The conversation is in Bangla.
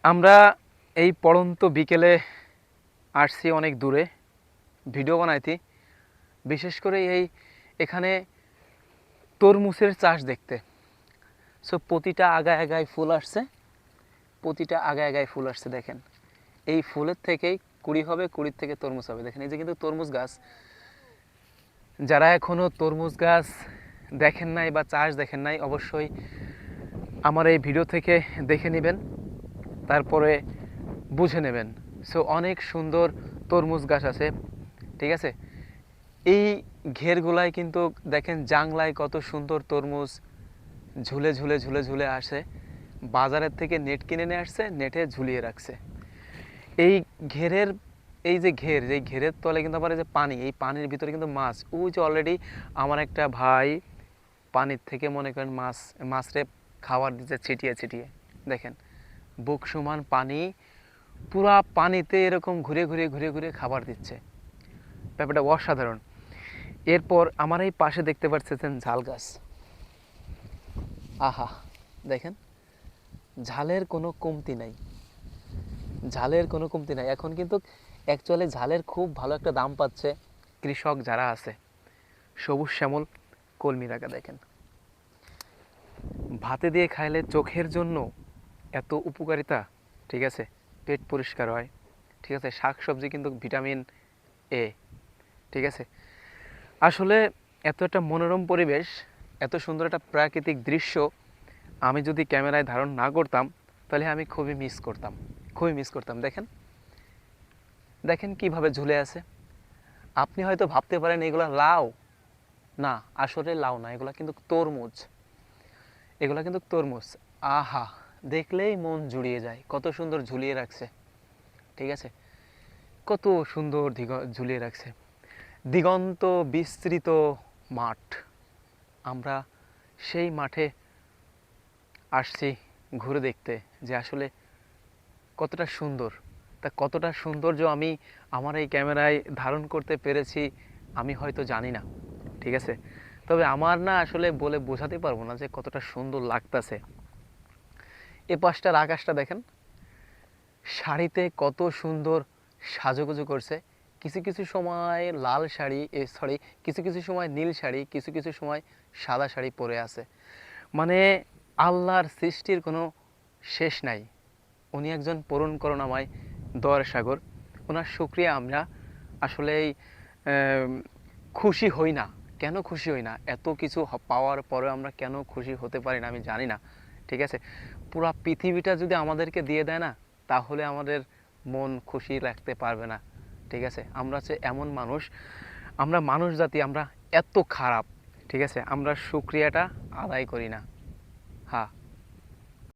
আমরা এই পড়ন্ত বিকেলে আসছি অনেক দূরে ভিডিও বানাইতে, বিশেষ করে এখানে তরমুজের চাষ দেখতে। সো প্রতিটা আগায় আগায় ফুল আসছে, প্রতিটা আগায় আগায় ফুল আসছে। দেখেন এই ফুলের থেকেই কুড়ি হবে, কুড়ির থেকে তরমুজ হবে। দেখেন এই যে কিন্তু তরমুজ গাছ, যারা এখনও তরমুজ গাছ দেখেন নাই বা চাষ দেখেন নাই, অবশ্যই আমার এই ভিডিও থেকে দেখে নেবেন, তারপরে বুঝে নেবেন। সো অনেক সুন্দর তরমুজ গাছ আছে, ঠিক আছে। এই ঘেরগুলায় কিন্তু দেখেন জাংলায় কত সুন্দর তরমুজ ঝুলে ঝুলে ঝুলে ঝুলে আসে, বাজারের থেকে নেট কিনে নিয়ে আসছে, নেটে ঝুলিয়ে রাখছে। এই ঘেরের এই যে ঘেরের তলে কিন্তু আবার এই যে পানি, এই পানির ভিতরে কিন্তু মাছ। ওই যে অলরেডি আমার একটা ভাই পানির থেকে মনে করেন মাছরে খাবার দিচ্ছে ছিটিয়ে ছিটিয়ে। দেখেন বুক সমান পানি, পুরা পানিতে এরকম ঘুরে ঘুরে ঘুরে ঘুরে খাবার দিচ্ছে। ব্যাপারটা অসাধারণ। এরপর আমার এই পাশে দেখতে পাচ্ছেন ঝাল গাছ। আহা, দেখেন ঝালের কোনো কমতি নাই, ঝালের কোনো কমতি নাই। এখন কিন্তু অ্যাকচুয়ালি ঝালের খুব ভালো একটা দাম পাচ্ছে কৃষক যারা আছে। সবুজ শ্যামল কলমি রাখা দেখেন, ভাতে দিয়ে খাইলে চোখের জন্য এত উপকারিতা, ঠিক আছে। পেট পরিষ্কার হয়, ঠিক আছে। শাকসবজি কিন্তু ভিটামিন এ, ঠিক আছে। আসলে এত একটা মনোরম পরিবেশ, এত সুন্দর একটা প্রাকৃতিক দৃশ্য আমি যদি ক্যামেরায় ধারণ না করতাম তাহলে আমি খুবই মিস করতাম, খুবই মিস করতাম। দেখেন দেখেন কীভাবে ঝুলে আছে। আপনি হয়তো ভাবতে পারেন এগুলো লাউ, না আসলে লাউ না, এগুলো কিন্তু তরমুজ, এগুলো কিন্তু তরমুজ। আহা, দেখলেই মন জুড়িয়ে যায়, কত সুন্দর ঝুলিয়ে রাখছে, ঠিক আছে। কত সুন্দর ঝুলিয়ে রাখছে, দিগন্ত বিস্তৃত মাঠ। আমরা সেই মাঠে আসছি ঘুরে দেখতে যে আসলে কতটা সুন্দর। তা কতটা সৌন্দর্য আমি আমার এই ক্যামেরায় ধারণ করতে পেরেছি আমি হয়তো জানি না, ঠিক আছে। তবে আমার না আসলে বলে বোঝাতে পারবো না যে কতটা সুন্দর লাগতেছে। এ পাশটার আকাশটা দেখেন, শাড়িতে কত সুন্দর সাজুগুজু করছে। কিছু কিছু সময় লাল শাড়ি, সরি, কিছু কিছু সময় নীল শাড়ি, কিছু কিছু সময় সাদা শাড়ি পরে আছে। মানে আল্লাহর সৃষ্টির কোনো শেষ নাই। উনি একজন পূরণ করুণাময় দয়ার সাগর। ওনার শুকরিয়া আমরা আসলেই খুশি হই না। কেন খুশি হই না? এত কিছু পাওয়ার পরেও আমরা কেন খুশি হতে পারি না আমি জানি না, ঠিক আছে। পুরা পৃথিবীটা যদি আমাদেরকে দিয়ে দেয় না, তাহলে আমাদের মন খুশি রাখতে পারবে না, ঠিক আছে। আমরা হচ্ছে এমন মানুষ, আমরা মানুষ জাতি, আমরা এত খারাপ, ঠিক আছে। আমরা শুকরিয়াটা আদায় করি না। হ্যাঁ।